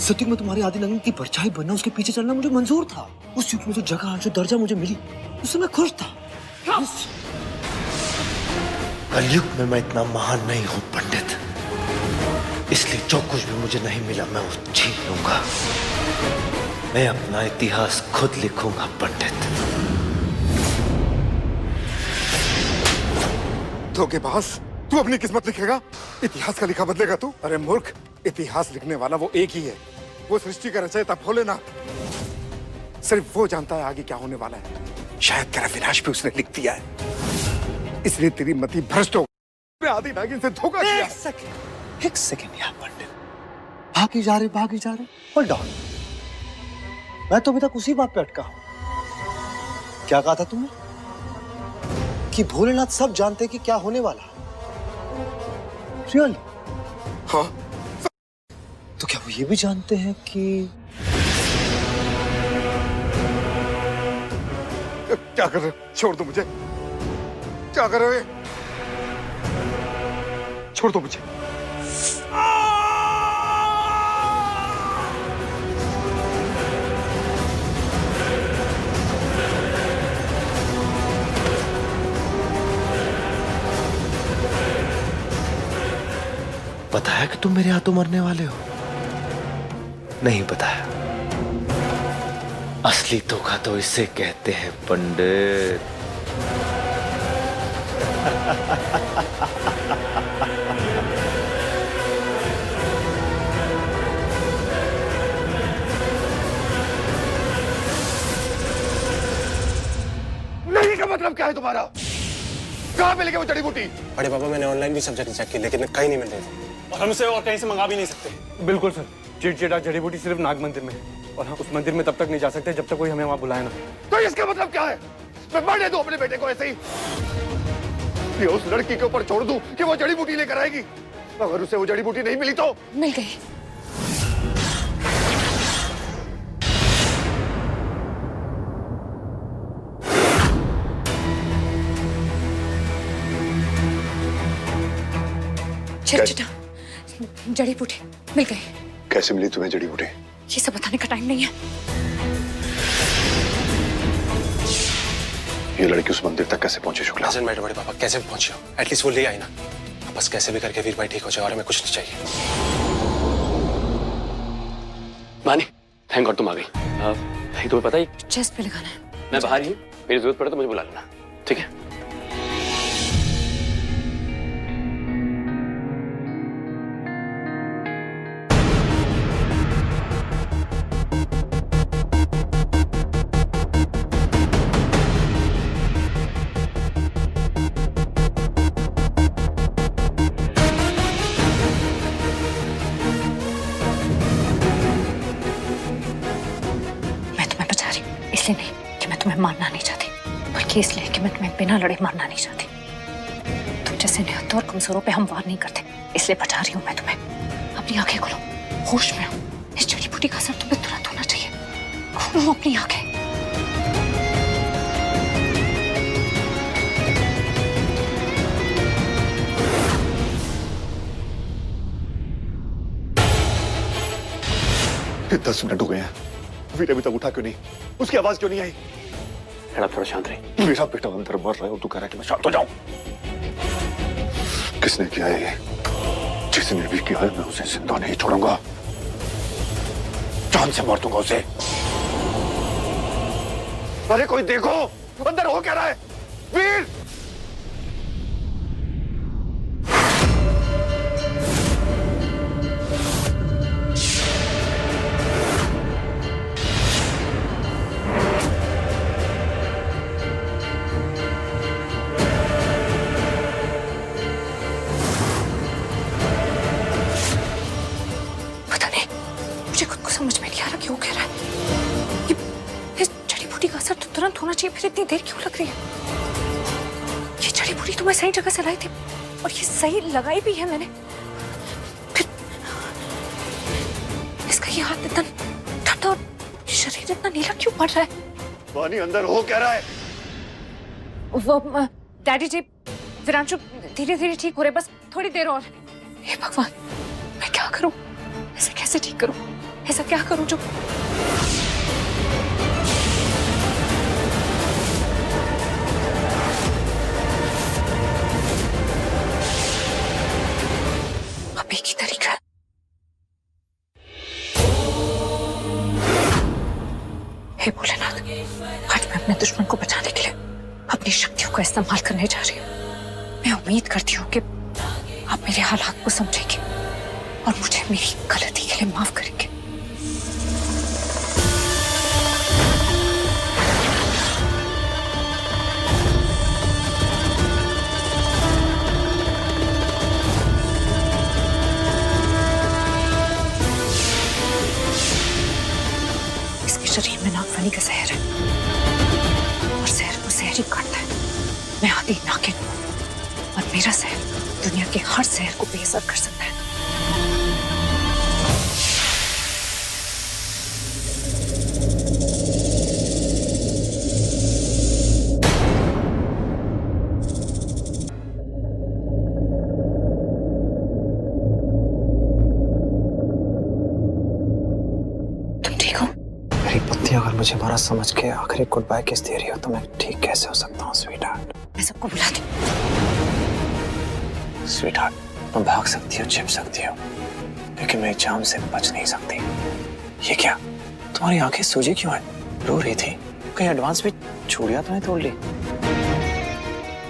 सत्य में तुम्हारी आदि नगन की परछाई बनना, उसके पीछे चलना मुझे मंजूर था। उस युग में जो जगह, जो दर्जा मुझे मिली, उससे मैं खुश था। कलयुग में मैं इतना महान नहीं हूं पंडित, इसलिए जो कुछ भी मुझे नहीं मिला मैं वो छीन लूंगा। मैं अपना इतिहास खुद लिखूंगा पंडित। धोखेबाज, तू अपनी किस्मत लिखेगा? इतिहास का लिखा बदलेगा तू? अरे मूर्ख, इतिहास लिखने वाला वो एक ही है, वो सृष्टि का रचयिता भोलेनाथ। सिर्फ वो जानता है आगे क्या होने वाला है। शायद तेरा विनाश भी उसने लिख दिया है, इसलिए तेरी मति भ्रष्ट हो। आदि नागिन से धोखा किया। एक सेकंड यार पंडित, भागी जा रहे। होल्ड ऑन, मैं तो अभी तक उसी बात पे अटका हूं। क्या कहा था तुमने कि भोलेनाथ सब जानते कि क्या होने वाला? रियली? हाँ। तो क्या वो ये भी जानते हैं कि क्या कर रहे हो? छोड़ दो मुझे। क्या कर रहे हो? छोड़ दो मुझे। पता है कि तुम मेरे हाथों मरने वाले हो? नहीं बताया। असली धोखा तो इसे कहते हैं पंडित। नहीं का मतलब क्या है तुम्हारा? कहां मिलेगी वो जड़ी बूटी? बड़े पापा, मैंने ऑनलाइन भी सब जगह चेक की, लेकिन कहीं नहीं मिल रही थी। और हम इसे और कहीं से मंगा भी नहीं सकते। बिल्कुल सर, चिड़चिड़ा जड़ी बूटी सिर्फ नाग मंदिर में है, और हम उस मंदिर में तब तक नहीं जा सकते जब तक कोई हमें वहां बुलाए ना। तो इसका मतलब क्या है? मैं मरने दूं अपने बेटे को ऐसे ही? ये उस लड़की के ऊपर छोड़ दूं कि वो जड़ी बूटी लेकर आएगी? अगर उसे वो जड़ी बूटी नहीं मिली तो? मिल गई। चिड़चिड़ा जड़ी बूटी मिल गई। कैसे मिली तुम्हें जड़ी बूटी? ये सब बताने का टाइम नहीं है। ये लड़की उस मंदिर तक कैसे पहुंची शुक्ला? डजंट मैटर बड़े पापा, कैसे भी पहुंची हो, एटलीस्ट वो ले आई ना। बस कैसे भी करके वीर भाई ठीक हो जाए, और हमें कुछ नहीं चाहिए। मानी, थैंक गॉड तुम आ गई। नहीं तुम्हें पता ही, चेस्ट पे लगाना है। मैं बाहर ही हूँ, मेरी जरूरत पड़े तो मुझे बुला लेना, ठीक है? इसलिए नहीं कि मैं तुम्हें मारना नहीं चाहती, बल्कि इसलिए कि मैं तुम्हें बिना लड़े मारना नहीं चाहती। तुम जैसे निहत्थे और कमजोरों पे हम वार नहीं करते, इसलिए बचा रही हूं मैं तुम्हें। अपनी आंखें खोलो, होश में हो। इस जड़ी बूटी का असर तुम्हें तुरंत होना चाहिए। खोलो अपनी आंखें। ये 10 मिनट हो गए हैं, वीर अभी तक उठा क्यों नहीं? उसकी आवाज क्यों नहीं आई? थोड़ा शांत रही। मेरा बेटा अंदर मर रहा है और तू कह रहा है कि मैं शांत हो जाऊं? किसने किया है ये? जिसने भी किया है मैं उसे जिंदा नहीं छोड़ूंगा, जान से मार दूंगा उसे। अरे कोई देखो, अंदर हो क्या रहा है? वीर! समझ में नहीं आ रहा क्यों कह रहा है। ये जड़ी बूटी का असर तो तुरंत होना चाहिए, फिर इतनी देर क्यों लग रही है? ये जड़ी बूटी तो मैं सही जगह से लाई थी, और ये सही लगाई भी है मैंने। फिर इसका ये हाथ इतना ठंडा और शरीर इतना नीला क्यों पड़ रहा है? वानी अंदर हो क्या रहा है? वो डैडी जी, विरांशु धीरे धीरे ठीक हो रहे, बस थोड़ी देर और। हे भगवान, मैं क्या करूं? इसे कैसे ठीक करूं? ऐसा क्या करूं जो अब एक ही तरीका है। हे भोलेनाथ, आज मैं अपने दुश्मन को बचाने के लिए अपनी शक्तियों का इस्तेमाल करने जा रही हूँ। मैं उम्मीद करती हूँ कि आप मेरे हालात को समझेंगे और मुझे मेरी गलती के लिए माफ करेंगे। इसके शरीर में नागफनी का जहर है और जहर को जहर ही काटता है। मैं आधी नागिन हूँ और मेरा जहर दुनिया के हर जहर को बेअसर कर सकता है। तुम ठीक हो? मेरी पत्नी अगर मुझे मारा समझ के आखिरी गुड बाय किस दे रही हो तो मैं ठीक कैसे हो सकता हूँ स्वीट हार्ट? मैं सबको बुला दूं। स्वीट हार्ट, तुम भाग सकती हो, छिप सकती हो, लेकिन मेरी जान से बच नहीं सकती। ये क्या, तुम्हारी आंखें सूजी क्यों है? रो रही थी? कहीं एडवांस में चूड़ियां तो नहीं तोड़ ली?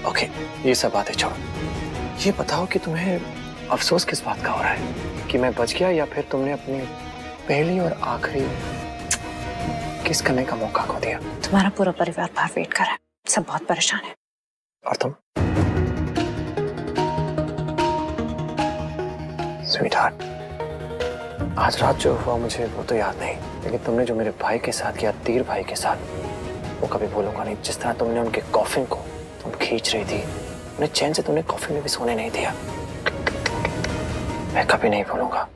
ओके, ये सब बातें छोड़ो। ये बताओ कि तुम्हें अफसोस किस बात का हो रहा है, कि मैं बच गया या फिर तुमने अपनी पहली और आखिरी किस करने का मौका खो दिया? तुम्हारा पूरा परिवार बाहर वेट कर रहा है, सब बहुत परेशान है। और तुम? स्वीट हार्ट, आज रात जो हुआ मुझे वो तो याद नहीं, लेकिन तुमने जो मेरे भाई के साथ किया, तीर भाई के साथ, वो कभी भूलूंगा नहीं। जिस तरह तुमने उनके कॉफिन को तुम खींच रही थी, उन्हें चैन से तुमने कॉफिन में भी सोने नहीं दिया, मैं कभी नहीं भूलूंगा।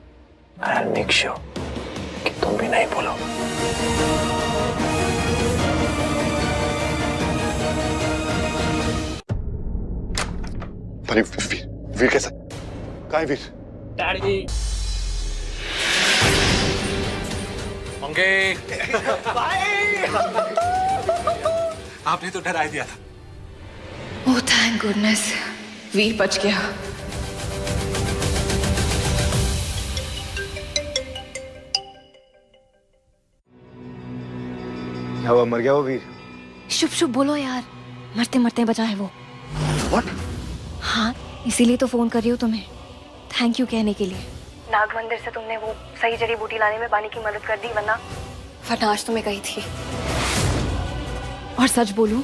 आई विल मेक श्योर कि तुम भी नहीं भूलो। वीर कैसा? कहाँ है वीर? डैडी होंगे। आपने तो डरा दिया था। ओह थैंक गुडनेस, वीर बच गया। क्या हुआ, मर गया वो वीर? शुभ शुभ बोलो यार, मरते मरते बचा है वो। What? हाँ, इसीलिए तो फोन कर रही हूँ तुम्हें, थैंक यू कहने के लिए। नाग मंदिर से तुमने वो सही जड़ी बूटी लाने में बानी की मदद कर दी, वरना आज तुम्हें गई थी। और सच बोलूं,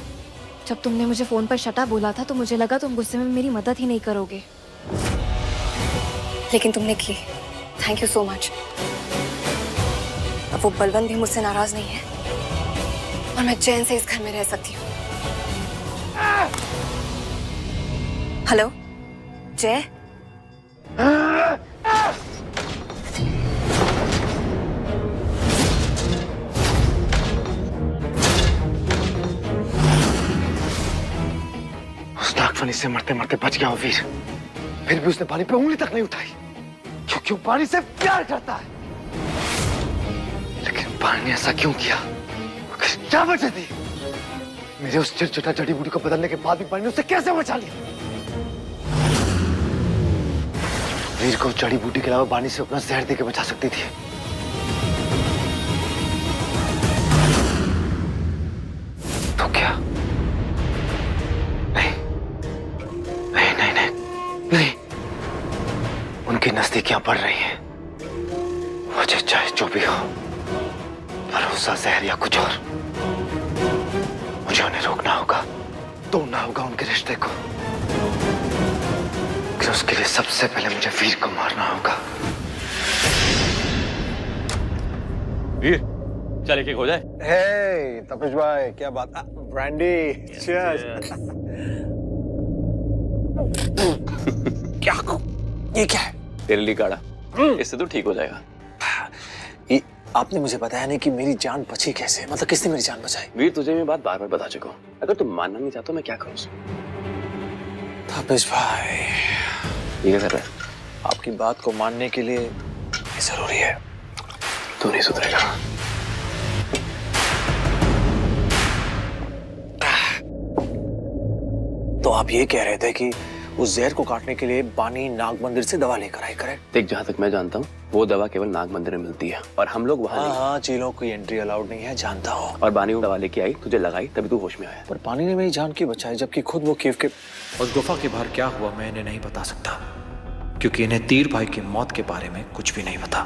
जब तुमने मुझे फोन पर शटा बोला था तो मुझे लगा तुम गुस्से में मेरी मदद ही नहीं करोगे, लेकिन तुमने की। Thank you so much. अब वो बलवंत भी मुझसे नाराज नहीं है और मैं चैन से इस घर में रह सकती हूँ। हेलो जय, उस नागफनी से मरते मरते बच गया वो वीर, फिर भी उसने पानी पे उंगली तक नहीं उठाई, क्योंकि वो पानी से प्यार करता है। लेकिन पानी ने ऐसा क्यों किया? क्या वजह थी? मेरे उस चिरचटा जड़ी बूटी को बदलने के बाद भी पानी ने उसे कैसे बचा लिया? वीर को जड़ी बूटी के अलावा बानी से अपना जहर देके बचा सकती थी। तो क्या? नहीं नहीं नहीं नहीं नहीं, उनकी नजदीकियां बढ़ रही हैं। वजह चाहे जो भी हो, भरोसा, जहर या कुछ और, मुझे उन्हें रोकना होगा, तोड़ना होगा उनके रिश्ते को। कि उसके लिए सबसे पहले मुझे वीर को मारना होगा। वीर, चल एक हो जाए। हे तपेश भाई, क्या बात? Brandy, cheers. क्या ये क्या है? तेरे लिए गाड़ा, इससे तो ठीक हो जाएगा। ये आपने मुझे बताया नहीं कि मेरी जान बची कैसे, मतलब किसने मेरी जान बचाई? वीर, तुझे मैं बात बार बार बता चुका हूँ, अगर तुम मानना नहीं चाहता मैं क्या करूँ? तपेश भाई, ये क्या कर रहा है? आपकी बात को मानने के लिए ये जरूरी है। तू नहीं सुधरेगा। तो आप ये कह रहे थे कि उस जहर को काटने के लिए बानी नाग मंदिर से दवा लेकर आए, करेक्ट? देख, जहाँ तक मैं जानता हूँ वो दवा केवल नाग मंदिर में मिलती है और हम लोग वहाँ नहीं। हाँ, चीलों की एंट्री अलाउड नहीं है, जानता हूँ। और बानी वो दवा लेके आई, तुझे लगाई, तभी तू होश में आया। पर पानी ने मेरी जान की बचाई, जबकि खुद वो केव के उस गुफा के बाहर क्या हुआ मैं इन्हें नहीं बता सकता, क्योंकि इन्हें तीर भाई की मौत के बारे में कुछ भी नहीं पता।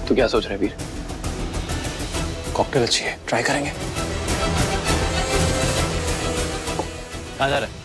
तू क्या सोच रहा है वीर? कॉकटेल अच्छी है, ट्राई करेंगे। कहाँ जा रहा है?